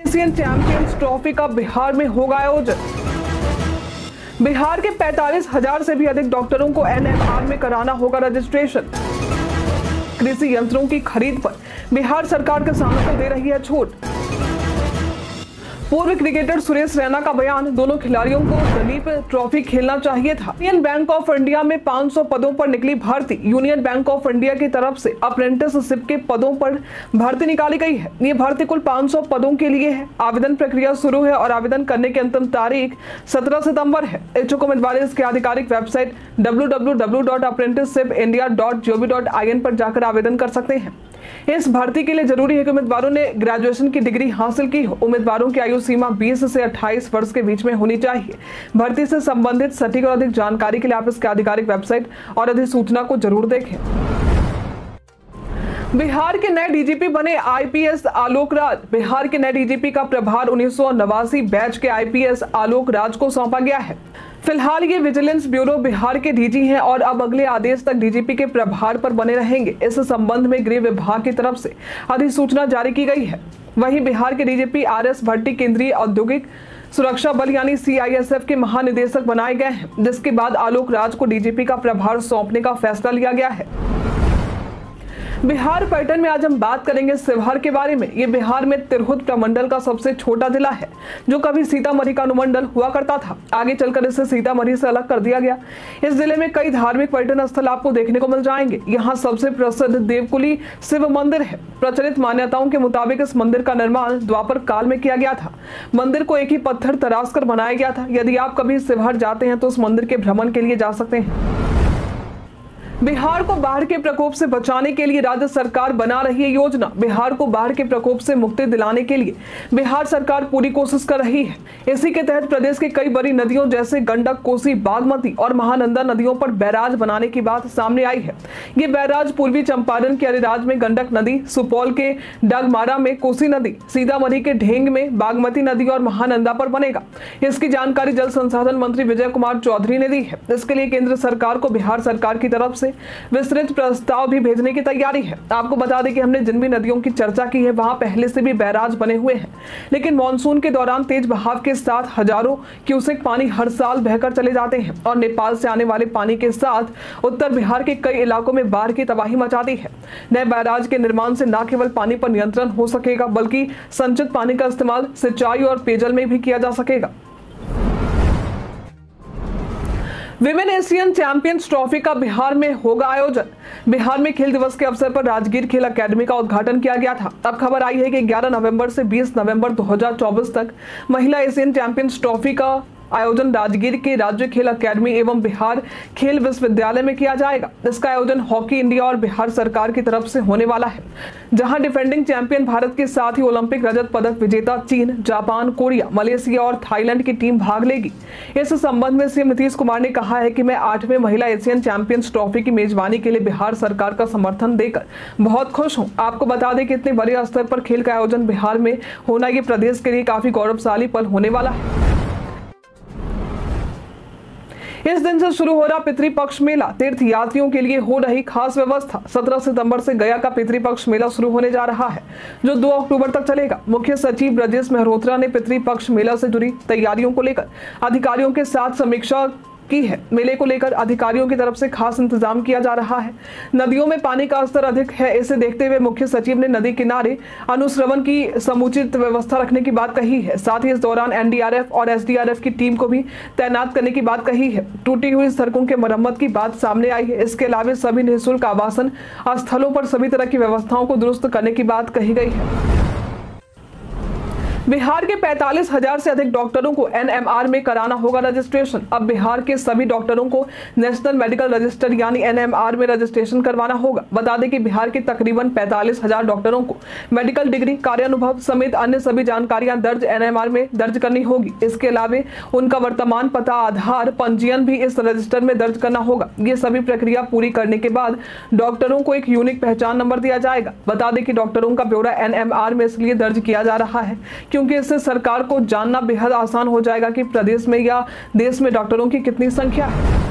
Asian champions trophy का बिहार में होगा आयोजन। बिहार के 45,000 से भी अधिक डॉक्टरों को एनएमआर में कराना होगा रजिस्ट्रेशन। कृषि यंत्रों की खरीद पर बिहार सरकार किसानों को दे रही है छूट। पूर्व क्रिकेटर सुरेश रैना का बयान, दोनों खिलाड़ियों को दलीप ट्रॉफी खेलना चाहिए था। यूनियन बैंक ऑफ इंडिया में 500 पदों पर निकली भर्ती। यूनियन बैंक ऑफ इंडिया की तरफ से अप्रेंटिसशिप के पदों पर भर्ती निकाली गई है। ये भर्ती कुल 500 पदों के लिए है। आवेदन प्रक्रिया शुरू है और आवेदन करने की अंतिम तारीख 17 सितंबर है। इच्छुक उम्मीदवार इसकी आधिकारिक वेबसाइट www.apprenticeshipindia.gov.in पर जाकर आवेदन कर सकते हैं। इस भर्ती के लिए जरूरी है कि उम्मीदवारों ने ग्रेजुएशन की डिग्री हासिल की हो। उम्मीदवारों की आयु सीमा 20 से 28 वर्ष के बीच में होनी चाहिए। भर्ती से संबंधित सटीक और अधिक जानकारी के लिए आप इसके आधिकारिक वेबसाइट और अधिसूचना को जरूर देखें। बिहार के नए डीजीपी बने आईपीएस आलोक राज। बिहार के नए डीजीपी का प्रभार 1989 बैच के आईपीएस आलोक राज को सौंपा गया है। फिलहाल ये विजिलेंस ब्यूरो बिहार के डीजी हैं और अब अगले आदेश तक डीजीपी के प्रभार पर बने रहेंगे। इस संबंध में गृह विभाग की तरफ से अधिसूचना जारी की गई है। वहीं बिहार के डीजीपी आरएस भट्टी केंद्रीय औद्योगिक सुरक्षा बल यानी सीआईएसएफ के महानिदेशक बनाए गए हैं, जिसके बाद आलोक राज को डीजीपी का प्रभार सौंपने का फैसला लिया गया है। बिहार पर्यटन में आज हम बात करेंगे शिवहर के बारे में। ये बिहार में तिरहुत प्रमंडल का सबसे छोटा जिला है, जो कभी सीतामढ़ी का अनुमंडल हुआ करता था। आगे चलकर इसे सीतामढ़ी से अलग कर दिया गया। इस जिले में कई धार्मिक पर्यटन स्थल आपको देखने को मिल जाएंगे। यहाँ सबसे प्रसिद्ध देवकुली शिव मंदिर है। प्रचलित मान्यताओं के मुताबिक इस मंदिर का निर्माण द्वापर काल में किया गया था। मंदिर को एक ही पत्थर तराश कर बनाया गया था। यदि आप कभी शिवहर जाते हैं तो उस मंदिर के भ्रमण के लिए जा सकते हैं। बिहार को बाढ़ के प्रकोप से बचाने के लिए राज्य सरकार बना रही है योजना। बिहार को बाढ़ के प्रकोप से मुक्ति दिलाने के लिए बिहार सरकार पूरी कोशिश कर रही है। इसी के तहत प्रदेश की कई बड़ी नदियों जैसे गंडक, कोसी, बागमती और महानंदा नदियों पर बैराज बनाने की बात सामने आई है। ये बैराज पूर्वी चंपारण के अरिराज में गंडक नदी, सुपौल के डगमारा में कोसी नदी, सीतामढ़ी के ढेंग में बागमती नदी और महानंदा पर बनेगा। इसकी जानकारी जल संसाधन मंत्री विजय कुमार चौधरी ने दी है। इसके लिए केंद्र सरकार को बिहार सरकार की तरफ से विस्तृत प्रस्ताव भी भेजने की तैयारी है। आपको बता दें कि हमने जिन भी नदियों की चर्चा की है वहां पहले से भी बैराज बने हुए हैं, लेकिन मानसून के दौरान तेज बहाव के साथ हजारों क्यूसेक पानी हर साल बहकर चले जाते हैं और नेपाल से आने वाले पानी के साथ उत्तर बिहार के कई इलाकों में बाढ़ की तबाही मचाती है। नए बैराज के निर्माण से न केवल पानी पर नियंत्रण हो सकेगा, बल्कि संचित पानी का इस्तेमाल सिंचाई और पेयजल में भी किया जा सकेगा। विमेन एशियन चैंपियंस ट्रॉफी का बिहार में होगा आयोजन। बिहार में खेल दिवस के अवसर पर राजगीर खेल अकेडमी का उद्घाटन किया गया था। अब खबर आई है कि 11 नवंबर से 20 नवंबर 2024 तक महिला एशियन चैंपियंस ट्रॉफी का आयोजन राजगीर के राज्य खेल अकेडमी एवं बिहार खेल विश्वविद्यालय में किया जाएगा। इसका आयोजन हॉकी इंडिया और बिहार सरकार की तरफ से होने वाला है, जहां डिफेंडिंग चैंपियन भारत के साथ ही ओलंपिक रजत पदक विजेता चीन, जापान, कोरिया, मलेशिया और थाईलैंड की टीम भाग लेगी। इस संबंध में सीएम नीतीश कुमार ने कहा है कि मैं 8वें महिला एशियन चैंपियंस ट्रॉफी की मेजबानी के लिए बिहार सरकार का समर्थन देकर बहुत खुश हूँ। आपको बता दें कि इतने बड़े स्तर पर खेल का आयोजन बिहार में होना ये प्रदेश के लिए काफी गौरवशाली पल होने वाला है। इस दिन से शुरू हो रहा पितृपक्ष मेला, तीर्थ यात्रियों के लिए हो रही खास व्यवस्था। 17 सितंबर से गया का पितृपक्ष मेला शुरू होने जा रहा है, जो 2 अक्टूबर तक चलेगा। मुख्य सचिव ब्रजेश मेहरोत्रा ने पितृपक्ष मेला से जुड़ी तैयारियों को लेकर अधिकारियों के साथ समीक्षा की है। मेले को लेकर अधिकारियों की तरफ से खास इंतजाम किया जा रहा है। नदियों में पानी का स्तर अधिक है, इसे देखते हुए मुख्य सचिव ने नदी किनारे अनुश्रवण की समुचित व्यवस्था रखने की बात कही है। साथ ही इस दौरान एनडीआरएफ और एसडीआरएफ की टीम को भी तैनात करने की बात कही है। टूटी हुई सड़कों के मरम्मत की बात सामने आई है। इसके अलावा सभी निःशुल्क आवासन स्थलों पर सभी तरह की व्यवस्थाओं को दुरुस्त करने की बात कही गई है। बिहार के 45,000 से अधिक डॉक्टरों को एनएमआर में कराना होगा रजिस्ट्रेशन। अब बिहार के सभी डॉक्टरों को नेशनल मेडिकल रजिस्टर यानी एनएमआर में रजिस्ट्रेशन करवाना होगा। बता दें कि बिहार के तकरीबन 45,000 डॉक्टरों को मेडिकल डिग्री, कार्यानुभव समेत अन्य सभी जानकारियां दर्ज एनएमआर में दर्ज करनी होगी। इसके अलावा उनका वर्तमान पता, आधार, पंजीयन भी इस रजिस्टर में दर्ज करना होगा। ये सभी प्रक्रिया पूरी करने के बाद डॉक्टरों को एक यूनिक पहचान नंबर दिया जाएगा। बता दें कि डॉक्टरों का ब्यौरा एनएमआर में इसलिए दर्ज किया जा रहा है क्योंकि इससे सरकार को जानना बेहद आसान हो जाएगा कि प्रदेश में या देश में डॉक्टरों की कितनी संख्या है।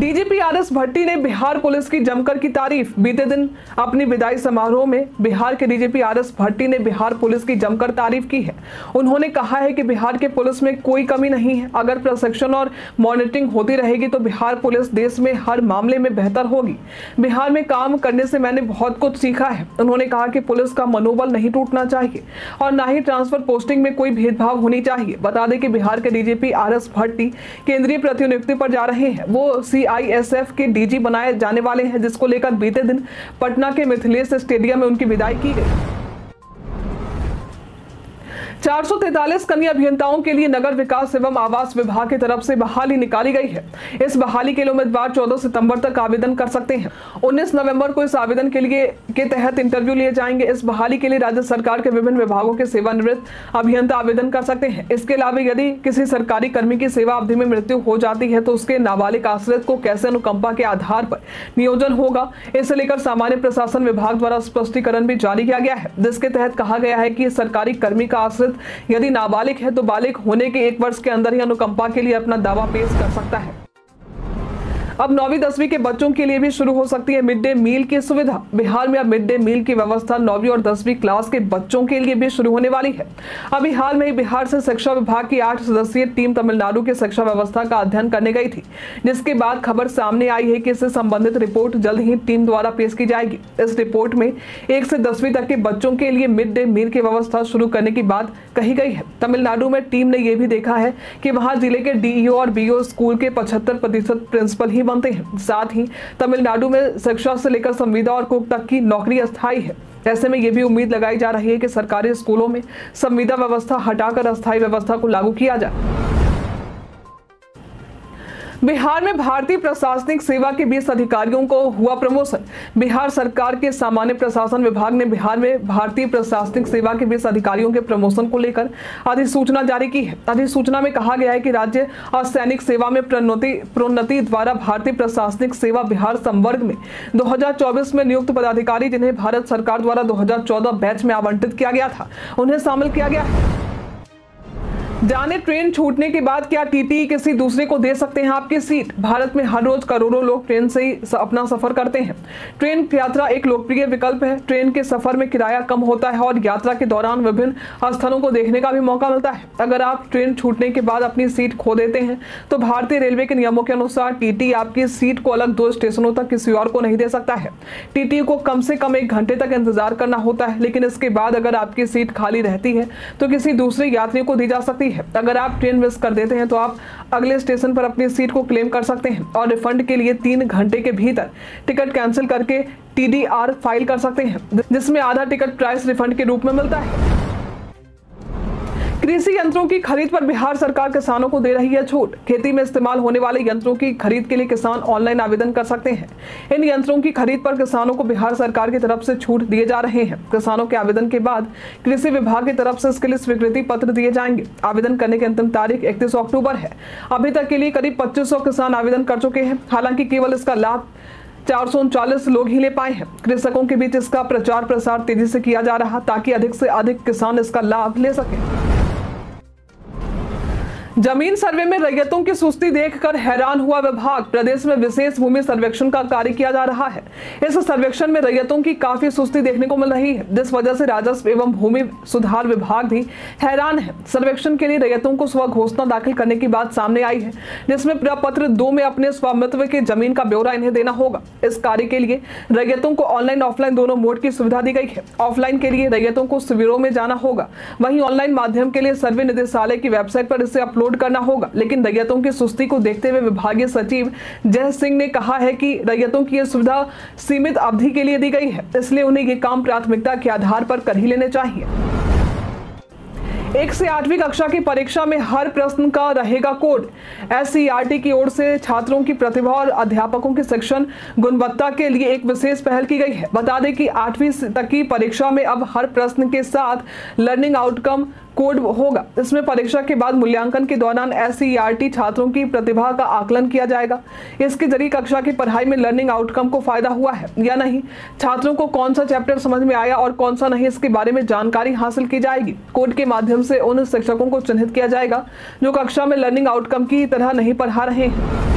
डीजीपी आरएस भट्टी ने बिहार पुलिस की जमकर की तारीफ। बीते दिन अपनी विदाई समारोह में बिहार के डीजीपी आरएस भट्टी ने बिहार पुलिस की जमकर तारीफ की है। उन्होंने कहा है कि बिहार के पुलिस में कोई कमी नहीं है। अगर प्रशिक्षण और मॉनिटरिंग होती रहेगी तो बिहार पुलिस देश में हर मामले में बेहतर होगी। बिहार में काम करने से मैंने बहुत कुछ सीखा है। उन्होंने कहा कि पुलिस का मनोबल नहीं टूटना चाहिए और न ही ट्रांसफर पोस्टिंग में कोई भेदभाव होनी चाहिए। बता दें कि बिहार के डीजीपी आरएस भट्टी केंद्रीय प्रतिनियुक्ति पर जा रहे हैं। वो सीआईएसएफ के डीजी बनाए जाने वाले हैं, जिसको लेकर बीते दिन पटना के मिथिलेश स्टेडियम में उनकी विदाई की गई। 443 कन्या अभियंताओं के लिए नगर विकास एवं आवास विभाग की तरफ से बहाली निकाली गई है। इस बहाली के लिए उम्मीदवार 14 सितंबर तक आवेदन कर सकते हैं। 19 नवंबर को इस आवेदन के तहत इंटरव्यू लिए जाएंगे। इस बहाली के लिए राज्य सरकार के विभिन्न विभागों के सेवानिवृत्त अभियंता आवेदन कर सकते हैं। इसके अलावा यदि किसी सरकारी कर्मी की सेवा अवधि में मृत्यु हो जाती है तो उसके नाबालिग आश्रित को कैसे अनुकंपा के आधार पर नियोजन होगा, इसे लेकर सामान्य प्रशासन विभाग द्वारा स्पष्टीकरण भी जारी किया गया है, जिसके तहत कहा गया है कि सरकारी कर्मी का आश्रित यदि नाबालिग है तो बालिग होने के 1 वर्ष के अंदर ही अनुकंपा के लिए अपना दावा पेश कर सकता है। अब 9वीं 10वीं के बच्चों के लिए भी शुरू हो सकती है मिड डे मील की सुविधा। बिहार में अब मिड डे मील की व्यवस्था 9वीं और 10वीं क्लास के बच्चों के लिए भी शुरू होने वाली है। अभी हाल में ही बिहार से शिक्षा विभाग की 8 सदस्यीय टीम तमिलनाडु की शिक्षा व्यवस्था का अध्ययन करने गई थी, जिसके बाद खबर सामने आई है कि इससे संबंधित रिपोर्ट जल्द ही टीम द्वारा पेश की जाएगी। इस रिपोर्ट में 1 से 10वीं तक के बच्चों के लिए मिड डे मील की व्यवस्था शुरू करने की बात कही गई है। तमिलनाडु में टीम ने यह भी देखा है कि वहां जिले के डीईओ और बीओ स्कूल के 75% प्रिंसिपल ही बनते हैं। साथ ही तमिलनाडु में शिक्षा से लेकर संविदा और कुक तक की नौकरी अस्थायी है। ऐसे में यह भी उम्मीद लगाई जा रही है कि सरकारी स्कूलों में संविदा व्यवस्था हटाकर अस्थायी व्यवस्था को लागू किया जाए। बिहार में भारतीय प्रशासनिक सेवा के 20 अधिकारियों को हुआ प्रमोशन। बिहार सरकार के सामान्य प्रशासन विभाग ने बिहार में भारतीय प्रशासनिक सेवा के 20 अधिकारियों के प्रमोशन को लेकर अधिसूचना जारी की है। अधिसूचना में कहा गया है कि राज्य और सैनिक सेवा में प्रोन्नति द्वारा भारतीय प्रशासनिक सेवा बिहार संवर्ग में 2024 में नियुक्त पदाधिकारी जिन्हें भारत सरकार द्वारा 2014 बैच में आवंटित किया गया था, उन्हें शामिल किया गया है। जाने ट्रेन छूटने के बाद क्या टीटी किसी दूसरे को दे सकते हैं आपकी सीट। भारत में हर रोज करोड़ों लोग ट्रेन से ही अपना सफर करते हैं। ट्रेन यात्रा एक लोकप्रिय विकल्प है। ट्रेन के सफर में किराया कम होता है और यात्रा के दौरान विभिन्न स्थलों को देखने का भी मौका मिलता है। अगर आप ट्रेन छूटने के बाद अपनी सीट खो देते हैं तो भारतीय रेलवे के नियमों के अनुसार टीटी आपकी सीट को अलग 2 स्टेशनों तक किसी और को नहीं दे सकता है। टीटी को कम से कम 1 घंटे तक इंतजार करना होता है, लेकिन इसके बाद अगर आपकी सीट खाली रहती है तो किसी दूसरे यात्री को दी जा सकती है। अगर आप ट्रेन मिस कर देते हैं तो आप अगले स्टेशन पर अपनी सीट को क्लेम कर सकते हैं और रिफंड के लिए 3 घंटे के भीतर टिकट कैंसिल करके टीडीआर फाइल कर सकते हैं, जिसमें आधा टिकट प्राइस रिफंड के रूप में मिलता है। कृषि यंत्रों की खरीद पर बिहार सरकार किसानों को दे रही है छूट। खेती में इस्तेमाल होने वाले यंत्रों की खरीद के लिए किसान ऑनलाइन आवेदन कर सकते हैं। इन यंत्रों की खरीद पर किसानों को बिहार सरकार की तरफ से छूट दिए जा रहे हैं। किसानों के आवेदन के बाद कृषि विभाग की तरफ से इसके लिए स्वीकृति पत्र दिए जाएंगे। आवेदन करने की अंतिम तारीख 31 अक्टूबर है। अभी तक के लिए करीब 2500 किसान आवेदन कर चुके हैं। हालांकि केवल इसका लाभ 439 लोग ही ले पाए हैं। कृषकों के बीच इसका प्रचार प्रसार तेजी से किया जा रहा ताकि अधिक से अधिक किसान इसका लाभ ले सकें। जमीन सर्वे में रैयतों की सुस्ती देखकर हैरान हुआ विभाग। प्रदेश में विशेष भूमि सर्वेक्षण का कार्य किया जा रहा है। इस सर्वेक्षण में रैयतों की काफी सुस्ती देखने को मिल रही है, जिस वजह से राजस्व एवं भूमि सुधार विभाग भी हैरान है। सर्वेक्षण के लिए रैयतों को स्व घोषणा दाखिल करने की बात सामने आई है, जिसमें प्रपत्र 2 में अपने स्वामित्व के जमीन का ब्यौरा इन्हें देना होगा। इस कार्य के लिए रैयतों को ऑनलाइन ऑफलाइन दोनों मोड की सुविधा दी गई है। ऑफलाइन के लिए रैयतों को शिविरों में जाना होगा, वहीं ऑनलाइन माध्यम के लिए सर्वे निदेशालय की वेबसाइट पर इसे अपलोड करना होगा। लेकिन रैयतों की सुस्ती को देखते हुए विभागीय सचिव जय सिंह ने कहा है कि रैयतों की यह सुविधा सीमित अवधि के लिए दी गई है, इसलिए उन्हें ये काम प्राथमिकता के आधार पर कर ही लेने चाहिए। 1 से 8वीं कक्षा की परीक्षा में हर प्रश्न का रहेगा कोड। एससीईआरटी की ओर से छात्रों की प्रतिभा और अध्यापकों की शिक्षण गुणवत्ता के लिए एक विशेष पहल की गई है। बता दें कि 8वीं तक की परीक्षा में अब हर प्रश्न के साथ लर्निंग आउटकम कोड होगा। इसमें परीक्षा के बाद मूल्यांकन के दौरान एससीईआरटी छात्रों की प्रतिभा का आकलन किया जाएगा। इसके जरिए कक्षा की पढ़ाई में लर्निंग आउटकम को फायदा हुआ है या नहीं, छात्रों को कौन सा चैप्टर समझ में आया और कौन सा नहीं, इसके बारे में जानकारी हासिल की जाएगी। कोड के माध्यम से उन शिक्षकों को चिन्हित किया जाएगा जो कक्षा में लर्निंग आउटकम की तरह नहीं पढ़ा रहे हैं।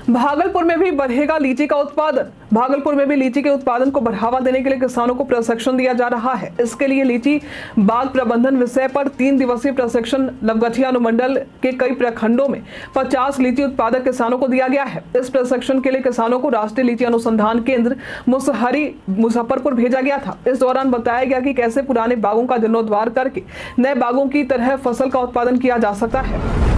भागलपुर में भी बढ़ेगा लीची का उत्पादन। भागलपुर में भी लीची के उत्पादन को बढ़ावा देने के लिए किसानों को प्रशिक्षण दिया जा रहा है। इसके लिए लीची बाग प्रबंधन विषय पर 3 दिवसीय प्रशिक्षण नवगछिया अनुमंडल के कई प्रखंडों में 50 लीची उत्पादक किसानों को दिया गया है। इस प्रशिक्षण के लिए किसानों को राष्ट्रीय लीची अनुसंधान केंद्र मुसहरी मुजफ्फरपुर भेजा गया था। इस दौरान बताया गया कि कैसे पुराने बागों का जीर्णोद्धार करके नए बागों की तरह फसल का उत्पादन किया जा सकता है।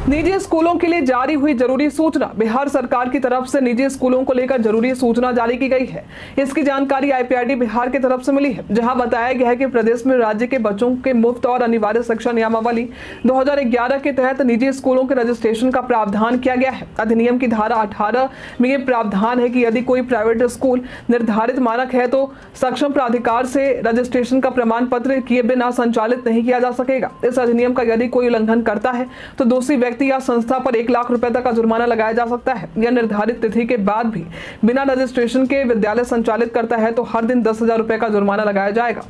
निजी स्कूलों के लिए जारी हुई जरूरी सूचना। बिहार सरकार की तरफ से निजी स्कूलों को लेकर जरूरी सूचना जारी की गई है। इसकी जानकारी आईपीआरडी बिहार की तरफ से मिली है, जहां बताया गया है कि प्रदेश में राज्य के बच्चों के मुफ्त और अनिवार्य शिक्षा नियमावली 2011 के तहत निजी स्कूलों के रजिस्ट्रेशन का प्रावधान किया गया है। अधिनियम की धारा 18 में ये प्रावधान है कि यदि कोई प्राइवेट स्कूल निर्धारित मानक है तो सक्षम प्राधिकार से रजिस्ट्रेशन का प्रमाण पत्र किए बिना संचालित नहीं किया जा सकेगा। इस अधिनियम का यदि कोई उल्लंघन करता है तो दोषी व्यक्ति या संस्था पर 1 लाख रुपए तक का जुर्माना लगाया जा सकता है। या निर्धारित तिथि के बाद भी बिना रजिस्ट्रेशन के विद्यालय संचालित करता है तो हर दिन 10,000 रुपए का जुर्माना लगाया जाएगा।